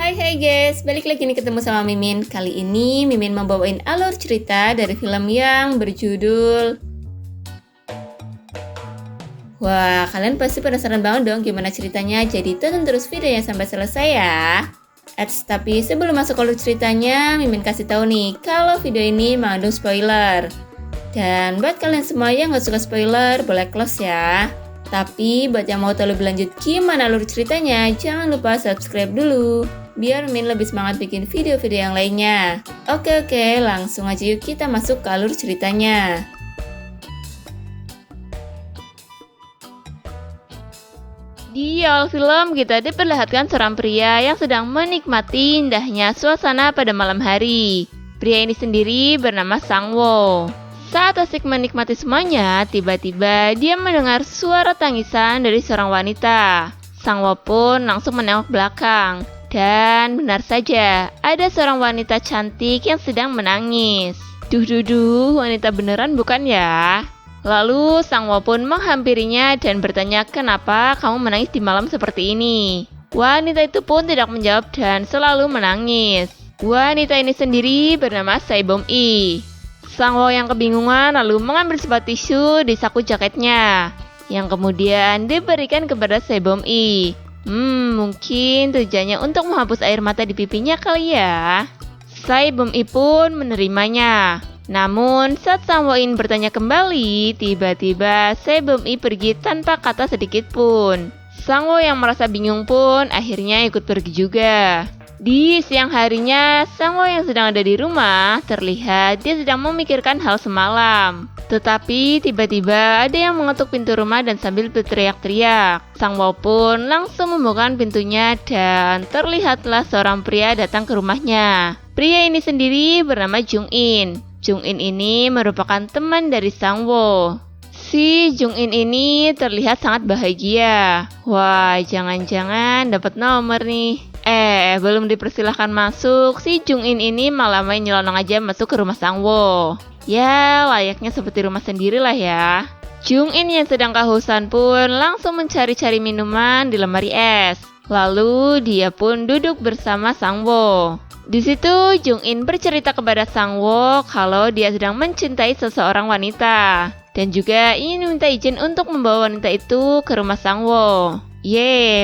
Hai guys, balik lagi nih ketemu sama Mimin. Kali ini Mimin membawain alur cerita dari film yang berjudul Wah, kalian pasti penasaran banget dong gimana ceritanya, jadi tonton terus videonya sampai selesai ya. Tapi sebelum masuk alur ceritanya, Mimin kasih tahu nih kalau video ini mengandung spoiler. Dan buat kalian semua yang gak suka spoiler, boleh close ya. Tapi buat yang mau tahu lebih lanjut gimana alur ceritanya, jangan lupa subscribe dulu biar Mimin lebih semangat bikin video-video yang lainnya. Oke, langsung aja yuk kita masuk ke alur ceritanya. Di awal film kita diperlihatkan seorang pria yang sedang menikmati indahnya suasana pada malam hari. Pria ini sendiri bernama Sang-woo. Saat asik menikmati semuanya, tiba-tiba dia mendengar suara tangisan dari seorang wanita. Sang-woo pun langsung menengok belakang. Dan benar saja, ada seorang wanita cantik yang sedang menangis. Duh, wanita beneran bukan ya? Lalu Sang-woo pun menghampirinya dan bertanya kenapa kamu menangis di malam seperti ini. Wanita itu pun tidak menjawab dan selalu menangis. Wanita ini sendiri bernama Sae-bom-i. Sang-woo yang kebingungan lalu mengambil sebuah tisu di saku jaketnya, yang kemudian diberikan kepada Sae-bom-i. Mungkin tujuannya untuk menghapus air mata di pipinya kali ya. Sae-bom-i pun menerimanya. Namun saat Sang-woo ingin bertanya kembali, tiba-tiba Sae-bom-i pergi tanpa kata sedikit pun. Sang-woo yang merasa bingung pun akhirnya ikut pergi juga. Di siang harinya, Sang-woo yang sedang ada di rumah terlihat dia sedang memikirkan hal semalam. Tetapi tiba-tiba ada yang mengetuk pintu rumah dan sambil berteriak-teriak. Sang-woo pun langsung membukakan pintunya dan terlihatlah seorang pria datang ke rumahnya. Pria ini sendiri bernama Jung-in. Jung-in ini merupakan teman dari Sang-woo. Si Jung-in ini terlihat sangat bahagia. Wah, jangan-jangan dapat nomor nih. Belum dipersilahkan masuk, si Jung-in ini malah main nyelonong aja masuk ke rumah Sang-woo. Ya, layaknya seperti rumah sendiri lah ya. Jung-in yang sedang kehausan pun langsung mencari-cari minuman di lemari es. Lalu dia pun duduk bersama Sang-woo. Di situ Jung-in bercerita kepada Sang-woo kalau dia sedang mencintai seseorang wanita dan juga ingin minta izin untuk membawa wanita itu ke rumah Sang-woo.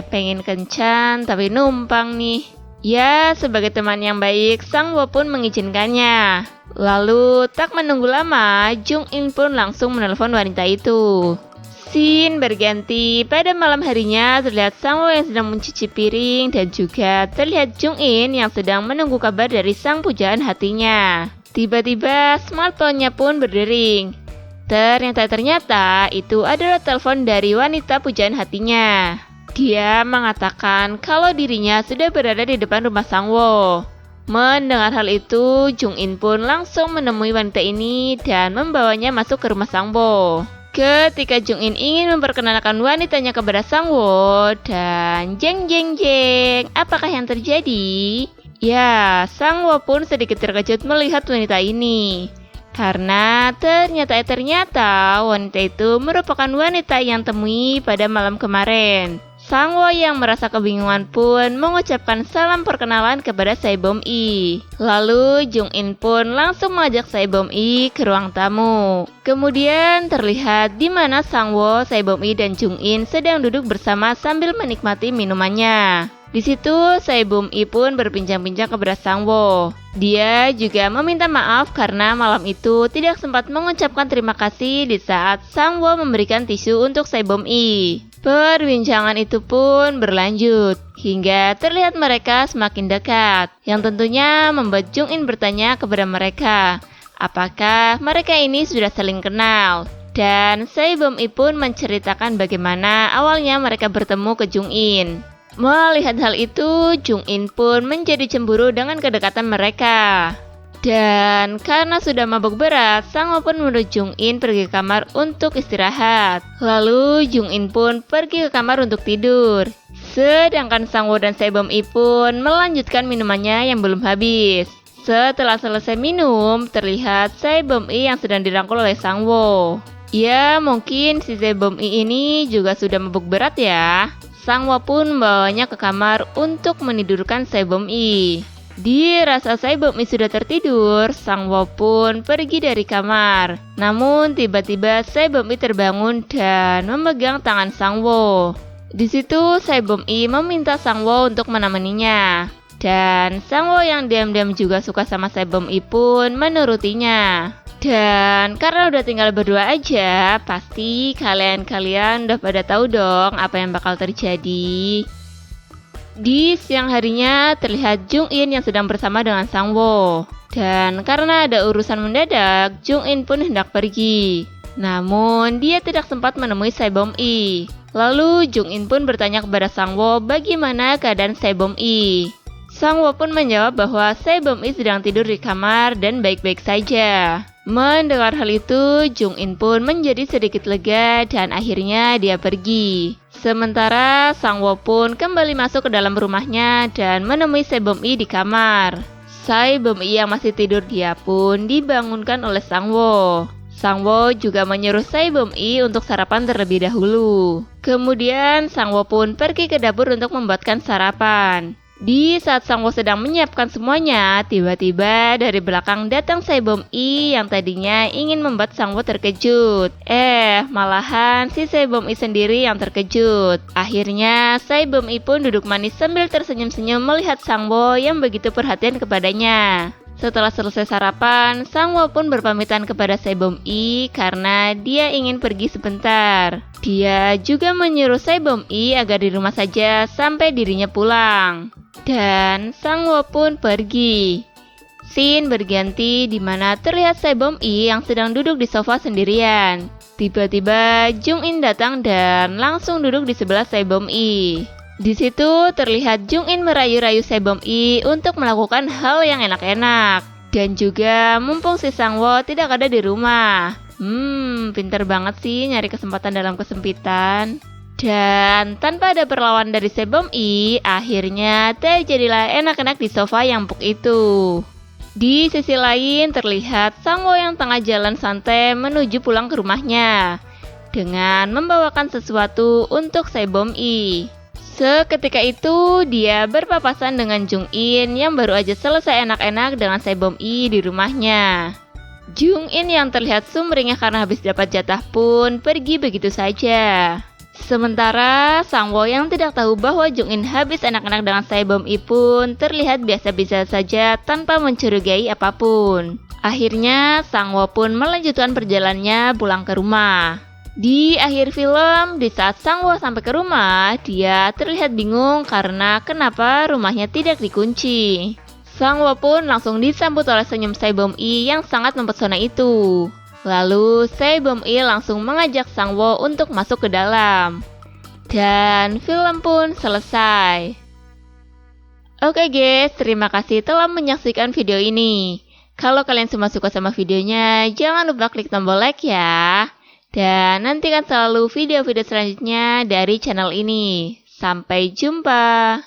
Pengen kencan tapi numpang nih. Ya, sebagai teman yang baik, Sang-woo pun mengizinkannya. Lalu tak menunggu lama, Jung-in pun langsung menelpon wanita itu. Scene berganti, pada malam harinya terlihat Sang-woo yang sedang mencuci piring dan juga terlihat Jung-in yang sedang menunggu kabar dari sang pujaan hatinya. Tiba-tiba smartphone-nya pun berdering. Ternyata itu adalah telepon dari wanita pujaan hatinya. Dia mengatakan kalau dirinya sudah berada di depan rumah Sang-woo. Mendengar hal itu, Jung-in pun langsung menemui wanita ini dan membawanya masuk ke rumah Sang-woo. Ketika Jung-in ingin memperkenalkan wanitanya kepada Sang-woo dan jeng, apakah yang terjadi? Ya, Sang-woo pun sedikit terkejut melihat wanita ini. Karena ternyata wanita itu merupakan wanita yang temui pada malam kemarin. Sang-woo yang merasa kebingungan pun mengucapkan salam perkenalan kepada Sae-bom-i. Lalu Jung-in pun langsung mengajak Sae-bom-i ke ruang tamu. Kemudian terlihat di mana Sang-woo, Sae-bom-i dan Jung-in sedang duduk bersama sambil menikmati minumannya. Di situ Sae-bom-i pun berbincang-bincang kepada Sang-woo. Dia juga meminta maaf karena malam itu tidak sempat mengucapkan terima kasih di saat Sang-woo memberikan tisu untuk Sae-bom-i. Perbincangan itu pun berlanjut hingga terlihat mereka semakin dekat, yang tentunya membuat Jung-in bertanya kepada mereka apakah mereka ini sudah saling kenal. Dan Sae-bom-i pun menceritakan bagaimana awalnya mereka bertemu ke Jung-in. Melihat hal itu, Jung-in pun menjadi cemburu dengan kedekatan mereka. Dan karena sudah mabuk berat, Sang-woo pun menuju Jung-in pergi ke kamar untuk istirahat. Lalu Jung-in pun pergi ke kamar untuk tidur. Sedangkan Sang-woo dan Sae-bom-i pun melanjutkan minumannya yang belum habis. Setelah selesai minum, terlihat Sae-bom-i yang sedang dirangkul oleh Sang-woo. Ya, mungkin si Sae-bom-i ini juga sudah mabuk berat ya. Sang Wo pun membawanya ke kamar untuk menidurkan Sae-bom-i. Dirasa Sae-bom-i sudah tertidur, Sang Wo pun pergi dari kamar. Namun tiba-tiba Sae-bom-i terbangun dan memegang tangan Sang Wo. Di situ Sae-bom-i meminta Sang Wo untuk menemaninya. Dan Sang Wo yang diam-diam juga suka sama Sae-bom-i pun menurutinya. Dan karena udah tinggal berdua aja, pasti kalian udah pada tahu dong apa yang bakal terjadi. Di siang harinya terlihat Jung In yang sedang bersama dengan Sang Wo. Dan karena ada urusan mendadak, Jung In pun hendak pergi. Namun dia tidak sempat menemui Sae-bom-i. Lalu Jung In pun bertanya kepada Sang Wo bagaimana keadaan Sae-bom-i. Sang Wo pun menjawab bahwa Sae-bom-i sedang tidur di kamar dan baik-baik saja. Mendengar hal itu, Jung In pun menjadi sedikit lega dan akhirnya dia pergi. Sementara Sang Wo pun kembali masuk ke dalam rumahnya dan menemui Sae-bom-i di kamar. Sae-bom-i yang masih tidur dia pun dibangunkan oleh Sang Wo. Sang Wo juga menyuruh Sae-bom-i untuk sarapan terlebih dahulu. Kemudian Sang Wo pun pergi ke dapur untuk membuatkan sarapan. Di saat Sang Wo sedang menyiapkan semuanya, tiba-tiba dari belakang datang Sae-bom-i yang tadinya ingin membuat Sang Wo terkejut. Malahan si Sae-bom-i sendiri yang terkejut. Akhirnya Sae-bom-i pun duduk manis sambil tersenyum-senyum melihat Sang Wo yang begitu perhatian kepadanya. Setelah selesai sarapan, Sang Wo pun berpamitan kepada Sae-bom-i karena dia ingin pergi sebentar. Dia juga menyuruh Sae-bom-i agar di rumah saja sampai dirinya pulang. Dan Sang Wo pun pergi. Scene berganti di mana terlihat Sae-bom-i yang sedang duduk di sofa sendirian. Tiba-tiba Jung In datang dan langsung duduk di sebelah Sae-bom-i. Di situ terlihat Jung In merayu-rayu Sae-bom-i untuk melakukan hal yang enak-enak. Dan juga mumpung si Sang Wo tidak ada di rumah. Pinter banget sih nyari kesempatan dalam kesempitan. Dan tanpa ada perlawan dari Sae-bom-i, akhirnya terjadilah enak-enak di sofa yang empuk itu. Di sisi lain terlihat Sang Wo yang tengah jalan santai menuju pulang ke rumahnya dengan membawakan sesuatu untuk Sae-bom-i. Seketika itu dia berpapasan dengan Jung In yang baru aja selesai enak-enak dengan Sae-bom-i di rumahnya. Jung In yang terlihat sumringah karena habis dapat jatah pun pergi begitu saja. Sementara Sang Wo yang tidak tahu bahwa Jung In habis enak-enak dengan Sae-bom-i pun terlihat biasa-biasa saja tanpa mencurigai apapun. Akhirnya Sang Wo pun melanjutkan perjalanannya pulang ke rumah. Di akhir film, di saat Sang Wo sampai ke rumah, dia terlihat bingung karena kenapa rumahnya tidak dikunci. Sang Wo pun langsung disambut oleh senyum Sae-bom-i yang sangat mempesona itu. Lalu Sae-bom-i langsung mengajak Sang Wo untuk masuk ke dalam. Dan film pun selesai. Oke guys, terima kasih telah menyaksikan video ini. Kalau kalian semua suka sama videonya, jangan lupa klik tombol like ya. Dan nantikan selalu video-video selanjutnya dari channel ini. Sampai jumpa.